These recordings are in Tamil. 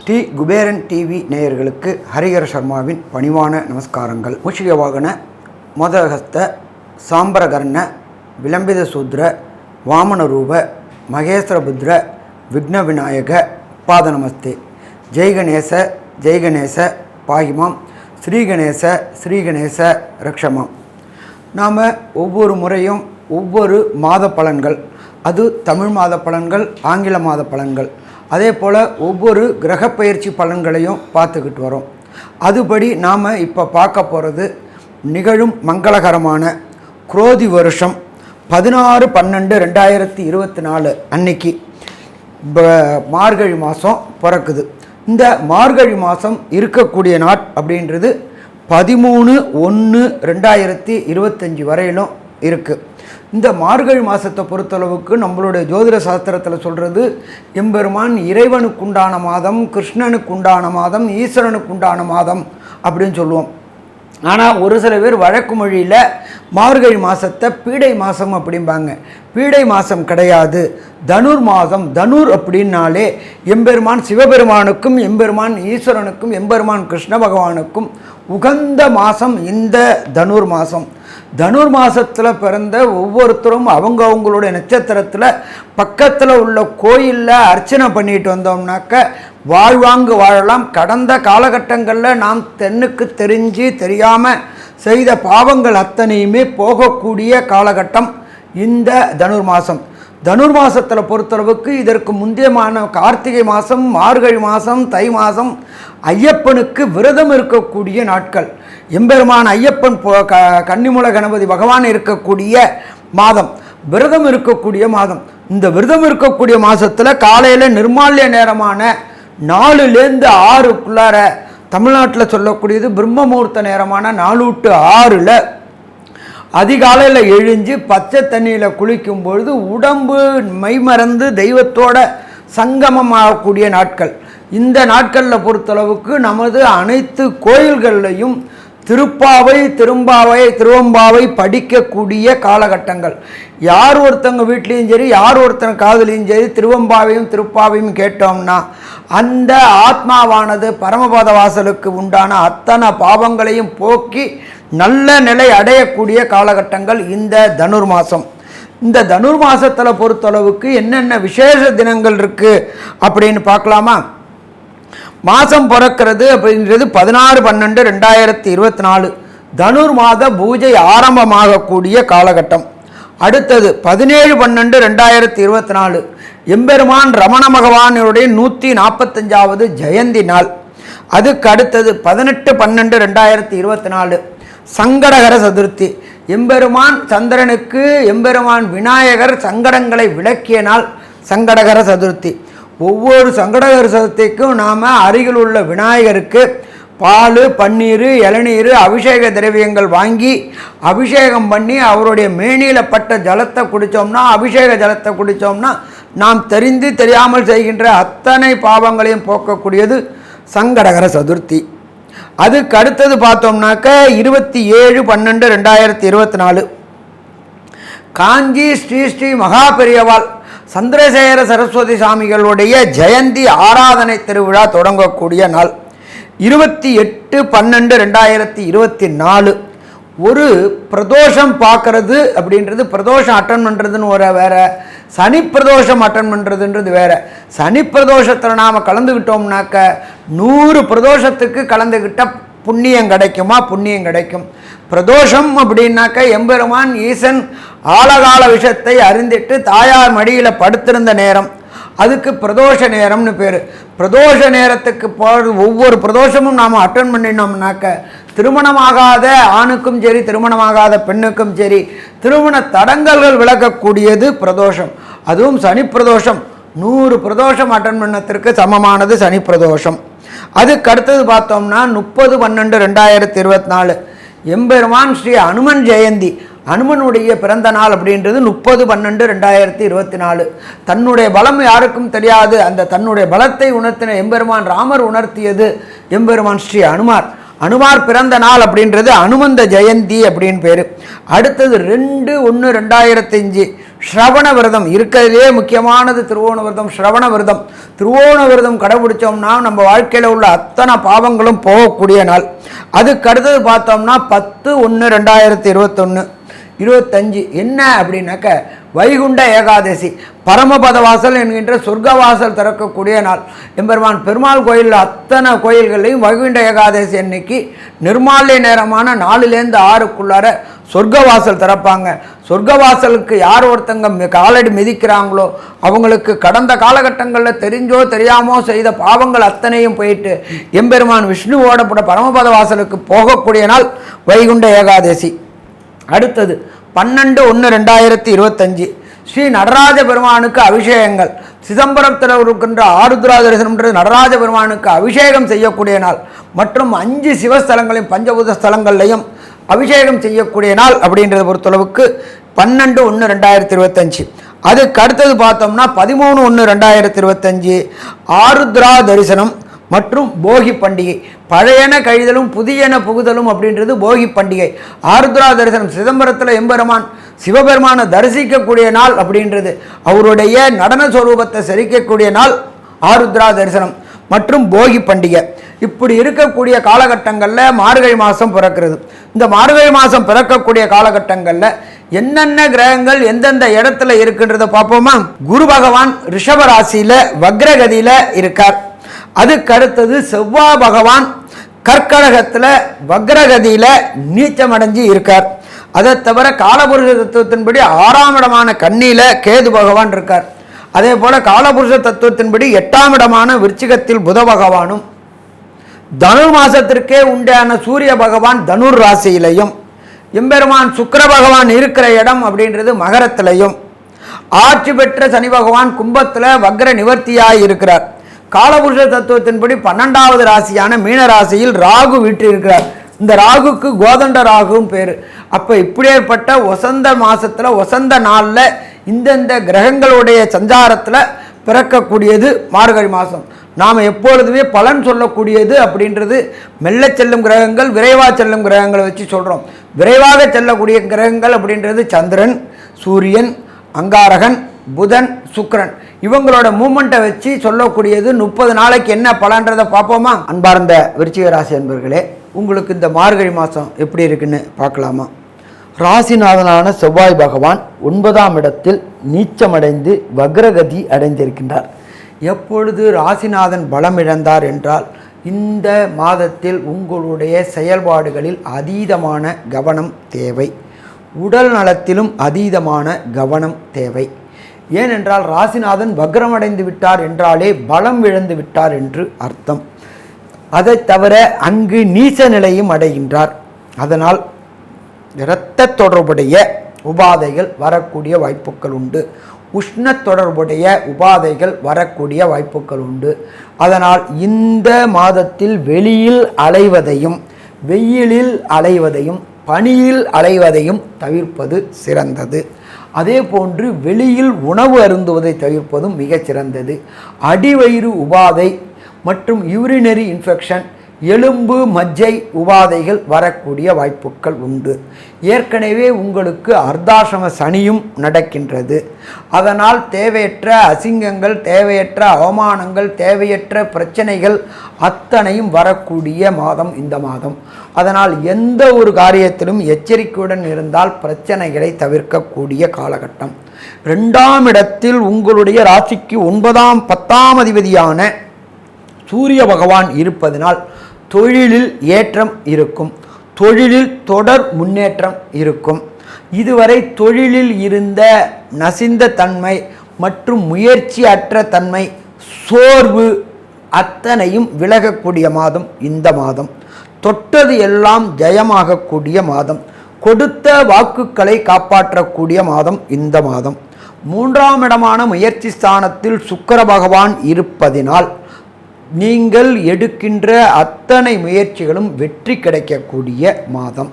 ஸ்ரீ குபேரன் டிவி நேயர்களுக்கு ஹரிஹர சர்மாவின் பணிவான நமஸ்காரங்கள். மூஷிக வாகன மோதகஸ்த சாம்பரகர்ண விளம்பித சூத்ர வாமன ரூப மகேஸ்வரபுத்ர விக்ன விநாயக பாத நமஸ்தே. ஜெய்கணேச ஜெய்கணேச பாகிமாம், ஸ்ரீகணேச ஸ்ரீகணேச ரக்ஷமாம். நாம் ஒவ்வொரு முறையும் ஒவ்வொரு மாத பலன்கள், அது தமிழ் மாத பலன்கள், ஆங்கில மாத பலன்கள், அதே போல் ஒவ்வொரு கிரக பயிற்சி பலன்களையும் பார்த்துக்கிட்டு வரோம். அதுபடி நாம் இப்போ பார்க்க போகிறது நிகழும் மங்களகரமான குரோதி வருஷம் 16/12/2024 அன்னைக்கு மார்கழி மாதம் பிறக்குது. இந்த மார்கழி மாதம் இருக்கக்கூடிய நாட் அப்படின்றது 13/1/2025 வரையிலும் இருக்குது. இந்த மார்கழி மாதத்தை பொறுத்தளவுக்கு நம்மளுடைய ஜோதிட சாஸ்திரத்தில் சொல்கிறது, எம்பெருமான் இறைவனுக்குண்டான மாதம், கிருஷ்ணனுக்குண்டான மாதம், ஈஸ்வரனுக்குண்டான மாதம் அப்படின்னு சொல்லுவோம். ஆனால் ஒரு சில பேர் வழக்கு மொழியில் மார்கழி மாதத்தை பீடை மாதம் அப்படிம்பாங்க. பீடை மாதம் கிடையாது, தனுர் மாதம். தனுர் அப்படின்னாலே எம்பெருமான் சிவபெருமானுக்கும் எம்பெருமான் ஈஸ்வரனுக்கும் எம்பெருமான் கிருஷ்ண பகவானுக்கும் உகந்த மாதம் இந்த தனுர் மாதம். தனுர் மாதத்தில் பிறந்த ஒவ்வொருத்தரும் அவங்களுடைய நட்சத்திரத்தில் பக்கத்தில் உள்ள கோயிலில் அர்ச்சனை பண்ணிட்டு வந்தோம்னாக்க வாழ்வாங்கு வாழலாம். கடந்த காலகட்டங்களில் நாம் தென்னுக்கு தெரிஞ்சு தெரியாமல் செய்த பாவங்கள் அத்தனையுமே போகக்கூடிய காலகட்டம் இந்த தனுர் மாதம். தனுர் மாதத்தில் பொறுத்தளவுக்கு இதற்கு முந்தையமான கார்த்திகை மாதம், மார்கழி மாதம், தை மாதம் ஐயப்பனுக்கு விரதம் இருக்கக்கூடிய நாட்கள். எம்பெருமான் ஐயப்பன் கன்னிமூல கணபதி பகவான் இருக்கக்கூடிய மாதம், விரதம் இருக்கக்கூடிய மாதம். இந்த விரதம் இருக்கக்கூடிய மாதத்தில் காலையில் நிர்மால்ய நேரமான 4லேருந்து 6க்குள்ளார, தமிழ்நாட்டில் சொல்லக்கூடியது பிரம்ம முகூர்த்த நேரமான 4 to 6 அதிகாலையில் எழுஞ்சு பச்சை தண்ணியில் குளிக்கும் பொழுது உடம்பு மைமறந்து தெய்வத்தோட சங்கமமாகக்கூடிய நாட்கள். இந்த நாட்களில் பொறுத்தளவுக்கு நமது அனைத்து கோயில்கள்லையும் திருப்பாவை, திருவம்பாவை படிக்கக்கூடிய காலகட்டங்கள். யார் ஒருத்தங்க வீட்லேயும் சரி, யார் ஒருத்தங்க காதலையும் சரி திருவம்பாவையும் திருப்பாவையும் கேட்டோம்னா அந்த ஆத்மாவானது பரமபத வாசலுக்கு உண்டான அத்தனை பாவங்களையும் போக்கி நல்ல நிலை அடையக்கூடிய காலகட்டங்கள் இந்த தனுர் மாதம். இந்த தனுர் மாதத்தில் பொறுத்தளவுக்கு என்னென்ன விசேஷ தினங்கள் இருக்குது அப்படின்னு பார்க்கலாமா? மாதம் பிறக்கிறது அப்படின்றது 16/12/2024 தனுர் மாத பூஜை ஆரம்பமாகக்கூடிய காலகட்டம். அடுத்தது 17/12/2024 எம்பெருமான் ரமண பகவானுடைய 145வது ஜெயந்தி நாள். அதுக்கு அடுத்தது 18/12/2024 சங்கடகர சதுர்த்தி. எம்பெருமான் சந்திரனுக்கு எம்பெருமான் விநாயகர் சங்கடங்களை விளக்கிய நாள் சங்கடகர சதுர்த்தி. ஒவ்வொரு சங்கடகர சதுர்த்திக்கும் நாம் அருகில் உள்ள விநாயகருக்கு பால், பன்னீர், இளநீர், அபிஷேக திரவியங்கள் வாங்கி அபிஷேகம் பண்ணி அவருடைய மேனியில் பட்ட ஜலத்தை குடித்தோம்னா, அபிஷேக ஜலத்தை குடித்தோம்னா நாம் தெரிந்து தெரியாமல் செய்கின்ற அத்தனை பாவங்களையும் போக்கக்கூடியது சங்கடகர சதுர்த்தி. அதுக்கு அடுத்தது பார்த்தோம்னாக்க 27/12/2024 காஞ்சி ஸ்ரீ மகா பெரியவாள் சந்திரசேகர சரஸ்வதி சாமிகளுடைய ஜெயந்தி ஆராதனை திருவிழா தொடங்கக்கூடிய நாள் 28/12/2024. ஒரு பிரதோஷம் பார்க்கறது அப்படின்றது, பிரதோஷம் அட்டன் பண்ணுறதுன்னு ஒரு வேறு, சனி பிரதோஷம் அட்டன் பண்ணுறதுன்றது வேறு. சனி பிரதோஷத்தில் நாம் கலந்துக்கிட்டோம்னாக்க 100 பிரதோஷத்துக்கு கலந்துக்கிட்ட புண்ணியம் கிடைக்குமா? புண்ணியம் கிடைக்கும். பிரதோஷம் அப்படின்னாக்க எம்பெருமான் ஈசன் ஆழகால விஷத்தை அறிந்திட்டு தாயார் மடியில் படுத்திருந்த நேரம், அதுக்கு பிரதோஷ நேரம்னு பேர். பிரதோஷ நேரத்துக்கு ஒவ்வொரு பிரதோஷமும் நாம் அட்டன் பண்ணினோம்னாக்க திருமணமாகாத ஆணுக்கும் சரி, திருமணமாகாத பெண்ணுக்கும் சரி திருமண தடங்கல்கள் விளக்கக்கூடியது பிரதோஷம். அதுவும் சனி பிரதோஷம் 100 பிரதோஷம் அட்டன் பண்ணத்திற்கு சமமானது சனி பிரதோஷம். அதுக்கு அடுத்தது பார்த்தோம்னா 30/12/2024 எம்பெருமான் ஸ்ரீ அனுமன் ஜெயந்தி. அனுமனுடைய பிறந்த நாள் அப்படின்றது 30/12/2024. தன்னுடைய பலம் யாருக்கும் தெரியாது, அந்த தன்னுடைய பலத்தை உணர்த்தின எம்பெருமான் ராமர் உணர்த்தியது எம்பெருமான் ஸ்ரீ அனுமார். அனுமார் பிறந்த நாள் அப்படின்றது அனுமந்த ஜெயந்தி அப்படின்னு பேர். அடுத்தது 2/1/2005 ஸ்ரவண விரதம். இருக்கிறதுலே முக்கியமானது திருவோண விரதம், ஸ்ரவண விரதம். திருவோண விரதம் கடைபிடிச்சோம்னா நம்ம வாழ்க்கையில் உள்ள அத்தனை பாவங்களும் போகக்கூடிய நாள். அதுக்கு அடுத்தது பார்த்தோம்னா 10/1/2025 என்ன அப்படின்னாக்க வைகுண்ட ஏகாதசி, பரமபத வாசல் என்கின்ற சொர்க்கவாசல் திறக்கக்கூடிய நாள். எம்பெருமான் பெருமாள் கோயிலில் அத்தனை கோயில்களையும் வைகுண்ட ஏகாதசி அன்னைக்கு நிர்மால்ய நேரமான 4லேருந்து 6க்குள்ளார சொர்க்கவாசல் திறப்பாங்க. சொர்க்கவாசலுக்கு யார் ஒருத்தங்க காலடி மிதிக்கிறாங்களோ அவங்களுக்கு கடந்த காலகட்டங்களில் தெரிஞ்சோ தெரியாமோ செய்த பாவங்கள் அத்தனையும் போயிட்டு எம்பெருமான் விஷ்ணுவோட பரமபத வாசலுக்கு போகக்கூடிய நாள் வைகுண்ட ஏகாதசி. அடுத்தது 12/1/2025 ஸ்ரீ நடராஜ பெருமானுக்கு அபிஷேகங்கள். சிதம்பரத்தில் இருக்கின்ற ஆருத்ரா தரிசனம்ன்றது நடராஜ பெருமானுக்கு அபிஷேகம் செய்யக்கூடிய நாள். மற்றும் 5 சிவஸ்தலங்களையும் பஞ்சபூத ஸ்தலங்கள்லையும் அபிஷேகம் செய்யக்கூடிய நாள் அப்படின்றத பொறுத்தளவுக்கு 12/1/2025. அதுக்கு அடுத்தது பார்த்தோம்னா 13/1/2025 ஆருத்ரா தரிசனம் மற்றும் போகி பண்டிகை. பழையன கழிதலும் புதியன புகுதலும் அப்படின்றது போகி பண்டிகை. ஆருத்ரா தரிசனம் சிதம்பரத்தில் எம்பெருமான் சிவபெருமானை தரிசிக்கக்கூடிய நாள் அப்படின்றது, அவருடைய நடன ஸ்வரூபத்தை செரிக்கக்கூடிய நாள் ஆருத்ரா தரிசனம் மற்றும் போகி பண்டிகை. இப்படி இருக்கக்கூடிய காலகட்டங்களில் மார்கழி மாதம் பிறக்கிறது. இந்த மார்கழி மாதம் பிறக்கக்கூடிய காலகட்டங்களில் என்னென்ன கிரகங்கள் எந்தெந்த இடத்துல இருக்குன்றதை பார்ப்போமா. குரு பகவான் ரிஷப ராசியில் வக்ரகதியில் இருக்கார். அதுக்கு அடுத்தது செவ்வாய் பகவான் கர்க்கடகத்தில் வக்ரகதியில் நீச்சமடைஞ்சு இருக்கார். அதை தவிர காலபுருஷ தத்துவத்தின்படி 6ஆம் இடமான கன்னியில் கேது பகவான் இருக்கார். அதே போல் காலபுருஷ தத்துவத்தின்படி 8ஆம் இடமான விருச்சிகத்தில் புத பகவானும், தனுர் மாசத்திற்கே உண்டான சூரிய பகவான் தனுர் ராசியிலையும், எம்பெருமான் சுக்கிர பகவான் இருக்கிற இடம் அப்படின்றது மகரத்திலையும், ஆட்சி பெற்ற சனி பகவான் கும்பத்தில் வக்ர நிவர்த்தியாய் இருக்கிறார். காலபுருஷ தத்துவத்தின்படி 12வது ராசியான மீன ராசியில் ராகு வீற்றிருக்கிறார். இந்த ராகுக்கு கோதண்ட ராகுவும் பேர். அப்போ இப்படியேற்பட்ட வசந்த மாசத்தில் வசந்த நாளில் இந்தந்த கிரகங்களுடைய சஞ்சாரத்தில் பிறக்கக்கூடியது மார்கழி மாதம். நாம் எப்பொழுதுமே பலன் சொல்லக்கூடியது அப்படின்றது மெல்ல செல்லும் கிரகங்கள், விரைவாக செல்லும் கிரகங்களை வச்சு சொல்கிறோம். விரைவாக செல்லக்கூடிய கிரகங்கள் அப்படின்றது சந்திரன், சூரியன், அங்காரகன், புதன், சுக்கிரன். இவங்களோட மூமெண்ட்டை வச்சு சொல்லக்கூடியது 30 நாளைக்கு என்ன பலன்றதை பார்ப்போமா. அன்பார்ந்த விருச்சிக ராசி அன்பர்களே, உங்களுக்கு இந்த மார்கழி மாதம் எப்படி இருக்குன்னு பார்க்கலாமா. ராசிநாதனான செவ்வாய் பகவான் 9ஆம் இடத்தில் நீச்சமடைந்து வக்ரகதி அடைந்திருக்கின்றார். எப்பொழுது ராசிநாதன் பலம் இழந்தார் என்றால் இந்த மாதத்தில் உங்களுடைய செயல்பாடுகளில் அதீதமான கவனம் தேவை. உடல் நலத்திலும் அதீதமான கவனம் தேவை. ஏனென்றால் ராசிநாதன் வக்ரமடைந்து விட்டார் என்றாலே பலம் இழந்து விட்டார் என்று அர்த்தம். அதை தவிர அங்கு நீச்ச நிலையும் அடைகின்றார். அதனால் இரத்த தொடர்புடைய உபாதைகள் வரக்கூடிய வாய்ப்புகள் உண்டு. உஷ்ண தொடர்புடைய உபாதைகள் வரக்கூடிய வாய்ப்புகள் உண்டு. அதனால் இந்த மாதத்தில் வெளியில் அலைவதையும், வெயிலில் அலைவதையும், பனியில் அலைவதையும் தவிர்ப்பது சிறந்தது. அதே போன்று வெளியில் உணவு அருந்துவதை தவிர்ப்பதும் மிகச் சிறந்தது. அடிவயிறு உபாதை மற்றும் யூரினரி இன்ஃபெக்ஷன், எலும்பு மஜ்ஜை உபாதைகள் வரக்கூடிய வாய்ப்புகள் உண்டு. ஏற்கனவே உங்களுக்கு அர்த்தாசிரம சனியும் நடக்கின்றது. அதனால் தேவையற்ற அசிங்கங்கள், தேவையற்ற அவமானங்கள், தேவையற்ற பிரச்சனைகள் அத்தனையும் வரக்கூடிய மாதம் இந்த மாதம். அதனால் எந்த ஒரு காரியத்திலும் எச்சரிக்கையுடன் இருந்தால் பிரச்சனைகளை தவிர்க்கக்கூடிய காலகட்டம். 2ஆம் இடத்தில் உங்களுடைய ராசிக்கு 9ஆம் 10ஆம் அதிபதியான சூரிய பகவான் இருப்பதனால் தொழிலில் ஏற்றம் இருக்கும். தொழிலில் தொடர் முன்னேற்றம் இருக்கும். இதுவரை தொழிலில் இருந்த நசிந்த தன்மை மற்றும் முயற்சி அற்ற தன்மை, சோர்வு அத்தனையும் விலகக்கூடிய மாதம் இந்த மாதம். தொட்டது எல்லாம் ஜெயமாகக்கூடிய மாதம். கொடுத்த வாக்குகளை காப்பாற்றக்கூடிய மாதம் இந்த மாதம். 3ஆம் இடமான முயற்சி ஸ்தானத்தில் சுக்கிர பகவான் இருப்பதினால் நீங்கள் எடுக்கின்ற அத்தனை முயற்சிகளும் வெற்றி கிடைக்கக்கூடிய மாதம்.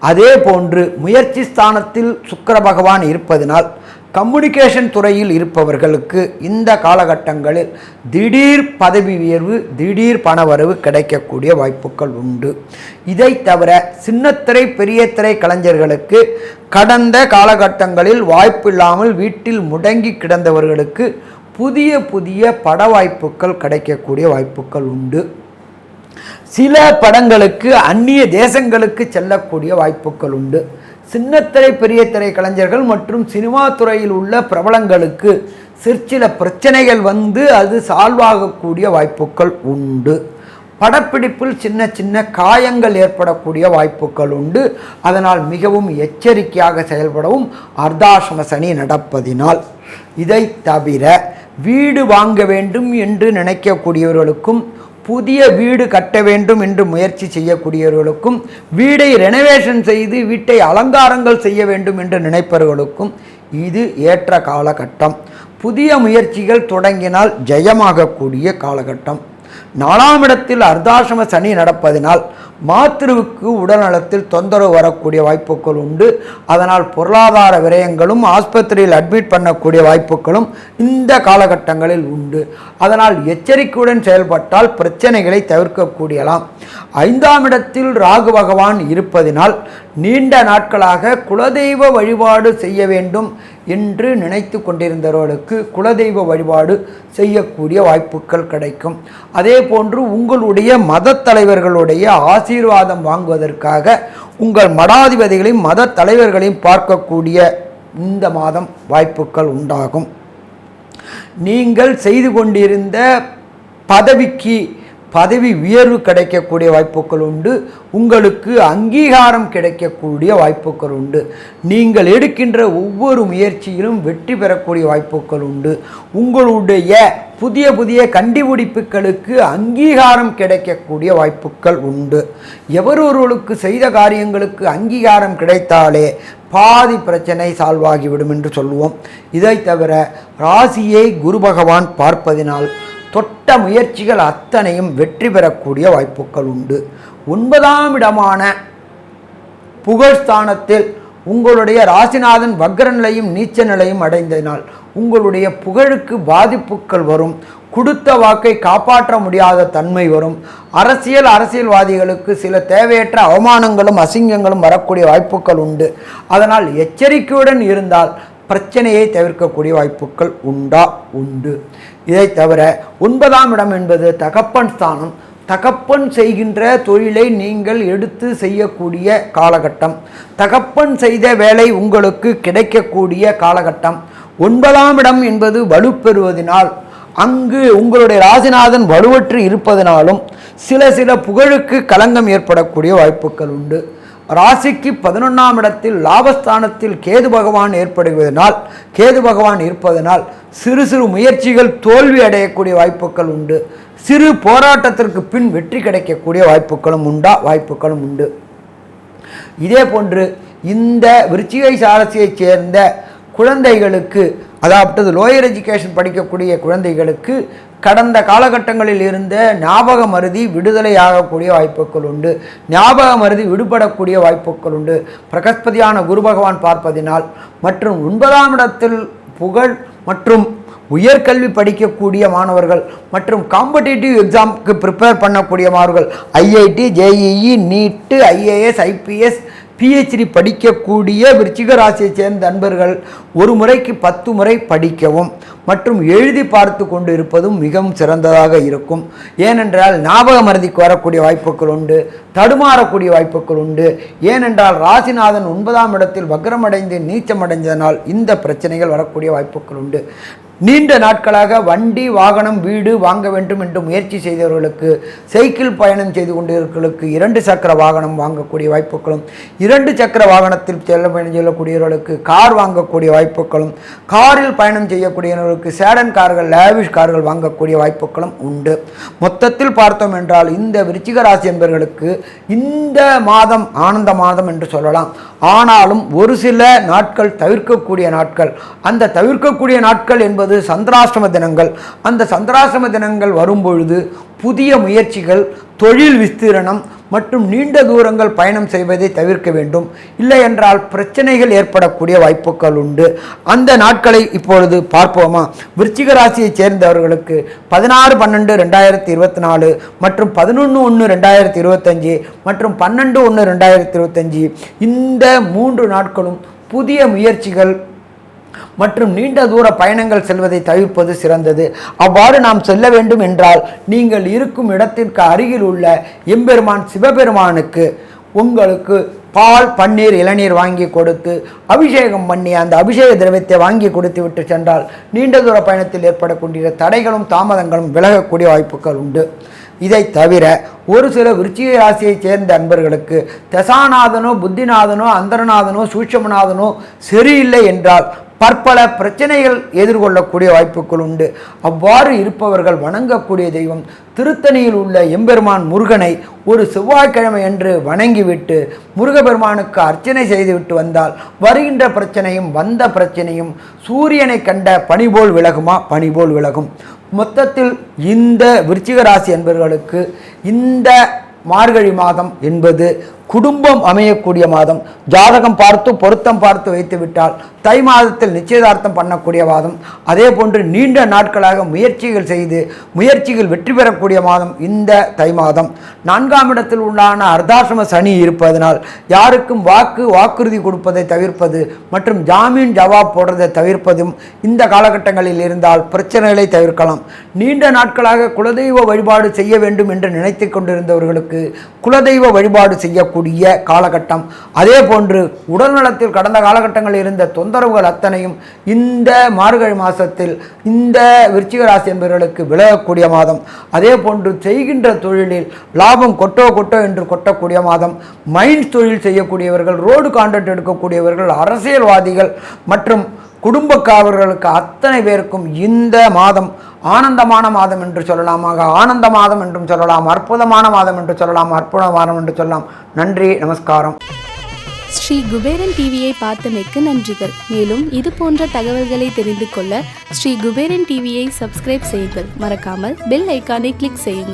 அதே போன்று முயற்சி ஸ்தானத்தில் சுக்கிர பகவான் இருப்பதினால் கம்யூனிகேஷன் துறையில் இருப்பவர்களுக்கு இந்த காலகட்டங்களில் திடீர் பதவி உயர்வு, திடீர் பணவரவு கிடைக்கக்கூடிய வாய்ப்புகள் உண்டு. இதை தவிர சின்னத்திரை பெரிய திரை கலைஞர்களுக்கு கடந்த காலகட்டங்களில் வாய்ப்பில்லாமல் வீட்டில் முடங்கி கிடந்தவர்களுக்கு புதிய புதிய பட வாய்ப்புகள் கிடைக்கக்கூடிய வாய்ப்புகள் உண்டு. சில படங்களுக்கு அந்நிய தேசங்களுக்கு செல்லக்கூடிய வாய்ப்புகள் உண்டு. சின்னத்திரை பெரிய திரை கலைஞர்கள் மற்றும் சினிமா துறையில் உள்ள பிரபலங்களுக்கு சிற்சில பிரச்சனைகள் வந்து அது சால்வாகக்கூடிய வாய்ப்புகள் உண்டு. படப்பிடிப்பில் சின்ன சின்ன காயங்கள் ஏற்படக்கூடிய வாய்ப்புகள் உண்டு. அதனால் மிகவும் எச்சரிக்கையாக செயல்படவும் அர்த்தாசிரம சனி நடப்பதினால். இதை தவிர வீடு வாங்க வேண்டும் என்று நினைக்கக்கூடியவர்களுக்கும், புதிய வீடு கட்ட வேண்டும் என்று முயற்சி செய்யக்கூடியவர்களுக்கும், வீடை ரெனோவேஷன் செய்து வீட்டை அலங்காரங்கள் செய்ய வேண்டும் என்று நினைப்பவர்களுக்கும் இது ஏற்ற காலகட்டம். புதிய முயற்சிகள் தொடங்கினால் ஜெயமாகக்கூடிய காலகட்டம். 4ஆம் இடத்தில் அர்த்தாசிரம சனி நடப்பதினால் மாத்திருவுக்கு உடல்நலத்தில் தொந்தரவு வரக்கூடிய வாய்ப்புகள் உண்டு. அதனால் பொருளாதார விரயங்களும் ஆஸ்பத்திரியில் அட்மிட் பண்ணக்கூடிய வாய்ப்புகளும் இந்த காலகட்டங்களில் உண்டு. அதனால் எச்சரிக்கையுடன் செயல்பட்டால் பிரச்சனைகளை தவிர்க்கக்கூடியலாம். 5ஆம் இடத்தில் ராகு பகவான் இருப்பதினால் நீண்ட நாட்களாக குலதெய்வ வழிபாடு செய்ய வேண்டும் என்று நினைத்து கொண்டிருந்தவர்களுக்கு குலதெய்வ வழிபாடு செய்யக்கூடிய வாய்ப்புகள் கிடைக்கும். அதே போன்று உங்களுடைய மத தலைவர்களுடைய ஆசீர்வாதம் வாங்குவதற்காக உங்கள் மடாதிபதிகளையும் மத தலைவர்களையும் பார்க்கக்கூடிய இந்த மாதம் வாய்ப்புகள் உண்டாகும். நீங்கள் செய்து கொண்டிருந்த பதவி உயர்வு கிடைக்கக்கூடிய வாய்ப்புகள் உண்டு. உங்களுக்கு அங்கீகாரம் கிடைக்கக்கூடிய வாய்ப்புகள் உண்டு. நீங்கள் எடுக்கின்ற ஒவ்வொரு முயற்சியிலும் வெற்றி பெறக்கூடிய வாய்ப்புகள் உண்டு. உங்களுடைய புதிய புதிய கண்டுபிடிப்புகளுக்கு அங்கீகாரம் கிடைக்கக்கூடிய வாய்ப்புகள் உண்டு. எவரொருவருக்கு செய்த காரியங்களுக்கு அங்கீகாரம் கிடைத்தாலே பாதி பிரச்சனை சால்வாகிவிடும் என்று சொல்லுவோம். இதை தவிர ராசியை குரு பகவான் பார்ப்பதினால் தொட்ட முயற்சிகள் அத்தனையும் வெற்றி பெறக்கூடிய வாய்ப்புகள் உண்டு. 9ஆம் இடமான புகழ்ஸ்தானத்தில் உங்களுடைய ராசிநாதன் வக்ர நிலையும் நீச்ச நிலையும் அடைந்ததினால் உங்களுடைய புகழுக்கு பாதிப்புகள் வரும். கொடுத்த வாக்கை காப்பாற்ற முடியாத தன்மை வரும். அரசியல்வாதிகளுக்கு சில தேவையற்ற அவமானங்களும் அசிங்கங்களும் வரக்கூடிய வாய்ப்புகள் உண்டு. அதனால் எச்சரிக்கையுடன் இருந்தால் பிரச்சனையை தவிர்க்கக்கூடிய வாய்ப்புகள் உண்டு. இதை தவிர 9ஆம் இடம் என்பது தகப்பன் ஸ்தானம். தகப்பன் செய்கின்ற தொழிலை நீங்கள் எடுத்து செய்யக்கூடிய காலகட்டம். தகப்பன் செய்த வேலை உங்களுக்கு கிடைக்கக்கூடிய காலகட்டம். 9ஆம் இடம் என்பது வலுப்பெறுவதனால் அங்கு உங்களுடைய ராசிநாதன் வலுவற்று இருப்பதனாலும் சில புகழுக்கு களங்கம் ஏற்படக்கூடிய வாய்ப்புகள் உண்டு. ராசிக்கு 11ஆம் இடத்தில் லாபஸ்தானத்தில் கேது பகவான் இருப்பதனால் சிறு முயற்சிகள் தோல்வி அடையக்கூடிய வாய்ப்புகள் உண்டு. சிறு போராட்டத்திற்கு பின் வெற்றி கிடைக்கக்கூடிய வாய்ப்புகளும் உண்டு. இதே போன்று இந்த விருச்சிகை ராசியைச் சேர்ந்த குழந்தைகளுக்கு, அதாவது லோயர் எஜுகேஷன் படிக்கக்கூடிய குழந்தைகளுக்கு கடந்த காலகட்டங்களில் இருந்த ஞாபக மருதி விடுதலை ஆகக்கூடிய வாய்ப்புகள் உண்டு. ஞாபக மருதி விடுபடக்கூடிய வாய்ப்புகள் உண்டு. பிரகஸ்பதியான குரு பகவான் பார்ப்பதினால் மற்றும் 9ஆம் இடத்தில் புகழ் மற்றும் உயர்கல்வி படிக்கக்கூடிய மாணவர்கள் மற்றும் காம்படிட்டிவ் எக்ஸாமுக்கு ப்ரிப்பேர் பண்ணக்கூடிய மாணவர்கள், ஐஐடி, ஜேஇஇ, நீட்டு, ஐஏஎஸ், ஐபிஎஸ், பிஹெச்டி படிக்கக்கூடிய விருச்சிக ராசியை சேர்ந்த நண்பர்கள் ஒரு முறைக்கு 10 முறை படிக்கவும் மற்றும் எழுதி பார்த்து கொண்டு இருப்பதும் மிகவும் சிறந்ததாக இருக்கும். ஏனென்றால் ஞாபக மறதிக்கு வரக்கூடிய வாய்ப்புகள் உண்டு, தடுமாறக்கூடிய வாய்ப்புகள் உண்டு. ஏனென்றால் ராசிநாதன் 9ஆம் இடத்தில் வக்ரமடைந்து நீச்சமடைந்ததனால் இந்த பிரச்சனைகள் வரக்கூடிய வாய்ப்புகள் உண்டு. நீண்ட நாட்களாக வண்டி, வாகனம், வீடு வாங்க வேண்டும் என்று முயற்சி செய்தவர்களுக்கு, சைக்கிள் பயணம் செய்து கொண்டவர்களுக்கு 2 சக்கர வாகனம் வாங்கக்கூடிய வாய்ப்புகளும், 2 சக்கர வாகனத்தில் செல்லக்கூடியவர்களுக்கு கார் வாங்கக்கூடிய வாய்ப்புகளும், காரில் பயணம் செய்யக்கூடியவர்களுக்கு சேடன் கார்கள், லேவிஷ் கார்கள் வாங்கக்கூடிய வாய்ப்புகளும் உண்டு. மொத்தத்தில் பார்த்தோம் என்றால் இந்த விருச்சிக ராசி என்பவர்களுக்கு இந்த மாதம் ஆனந்த மாதம் என்று சொல்லலாம். ஆனாலும் ஒரு சில நாட்கள் தவிர்க்கக்கூடிய நாட்கள். அந்த தவிர்க்கக்கூடிய நாட்கள் என்பது சந்திராஷ்டம தினங்கள். அந்த சந்திராஷ்டம தினங்கள் வரும்பொழுது புதிய முயற்சிகள், தொழில் விஸ்தீரணம் மற்றும் நீண்ட தூரங்கள் பயணம் செய்வதை தவிர்க்க வேண்டும். இல்லை என்றால் பிரச்சனைகள் ஏற்படக்கூடிய வாய்ப்புகள் உண்டு. அந்த நாட்களை இப்பொழுது பார்ப்போமா? விருச்சிக ராசியைச் சேர்ந்தவர்களுக்கு 16/12/2024 மற்றும் 11/1/2025 மற்றும் 12/1/2025 இந்த 3 நாட்களும் புதிய முயற்சிகள் மற்றும் நீண்ட தூர பயணங்கள் செல்வதை தவிர்ப்பது சிறந்தது. அவ்வாறு நாம் செல்ல வேண்டும் என்றால் நீங்கள் இருக்கும் இடத்திற்கு அருகில் உள்ள எம்பெருமான் சிவபெருமானுக்கு உங்களுக்கு பால், பன்னீர், இளநீர் வாங்கி கொடுத்து அபிஷேகம் பண்ணி அந்த அபிஷேக திரவியத்தை வாங்கி கொடுத்து விட்டு சென்றால் நீண்ட தூர பயணத்தில் ஏற்படக்கூடிய தடைகளும் தாமதங்களும் விலகக்கூடிய வாய்ப்புகள் உண்டு. இதை தவிர ஒரு சில விருச்சிக ராசியைச் சேர்ந்த அன்பர்களுக்கு தசாநாதனோ, புத்திநாதனோ, அந்தரநாதனோ, சூட்சமநாதனோ சரியில்லை என்றால் பற்பல பிரச்சனைகள் எதிர்கொள்ளக்கூடிய வாய்ப்புகள் உண்டு. அவ்வாறு இருப்பவர்கள் வணங்கக்கூடிய தெய்வம் திருத்தணியில் உள்ள எம்பெருமான் முருகனை ஒரு செவ்வாய்க்கிழமை அன்று வணங்கிவிட்டு முருகபெருமானுக்கு அர்ச்சனை செய்துவிட்டு வந்தால் வருகின்ற பிரச்சனையும் வந்த பிரச்சனையும் சூரியனை கண்ட பனிபோல் விலகுமா? பனிபோல் விலகும். மொத்தத்தில் இந்த விருச்சிக ராசி அன்பர்களுக்கு இந்த மார்கழி மாதம் என்பது குடும்பம் அமையக்கூடிய மாதம். ஜாதகம் பார்த்து பொருத்தம் பார்த்து வைத்து விட்டால் தை மாதத்தில் நிச்சயதார்த்தம் பண்ணக்கூடிய மாதம். அதே போன்று நீண்ட நாட்களாக முயற்சிகள் செய்து முயற்சிகள் வெற்றி பெறக்கூடிய மாதம் இந்த தை மாதம். 4ஆம் இடத்தில் உள்ளான அர்த்தாசிரம சனி இருப்பதனால் யாருக்கும் வாக்குறுதி கொடுப்பதை தவிர்ப்பது மற்றும் ஜாமீன் ஜவாப் போடுறதை தவிர்ப்பதும் இந்த காலகட்டங்களில் இருந்தால் பிரச்சனைகளை தவிர்க்கலாம். நீண்ட நாட்களாக குலதெய்வ வழிபாடு செய்ய வேண்டும் என்று நினைத்து கொண்டிருந்தவர்களுக்கு குலதெய்வ வழிபாடு செய்யக்கூடிய காலகட்டம். அதே போன்று உடல்நலத்தில் கடந்த காலகட்டங்களில் இருந்த தொந்தரவுகள் அத்தனையும் இந்த மார்கழி மாதத்தில் இந்த விருச்சிக ராசி என்பவர்களுக்கு விலகக்கூடிய மாதம். அதே போன்று செய்கின்ற தொழிலில் லாபம் கொட்டோ என்று கொட்டக்கூடிய மாதம். மைண்ட் தொழில் செய்யக்கூடியவர்கள், ரோடு கான்ட்ராக்ட் எடுக்கக்கூடியவர்கள், அரசியல்வாதிகள் மற்றும் குடும்ப காவலர்களுக்கு அத்தனை பேருக்கும் இந்த மாதம் ஆனந்தமான மாதம் என்று சொல்லலாமாக, ஆனந்த மாதம் என்றும் சொல்லலாம், அற்புதமான மாதம் என்று சொல்லலாம், அற்புத மாதம் என்று சொல்லலாம். நன்றி, நமஸ்காரம். ஸ்ரீ குபேரன் டிவியை பார்த்தமைக்கு நன்றிகள். மேலும் இது போன்ற தகவல்களை தெரிந்து கொள்ள ஸ்ரீ குபேரன் டிவியை சப்ஸ்கிரைப் செய்யுங்கள். மறக்காமல் பெல் ஐக்கானை கிளிக் செய்யுங்கள்.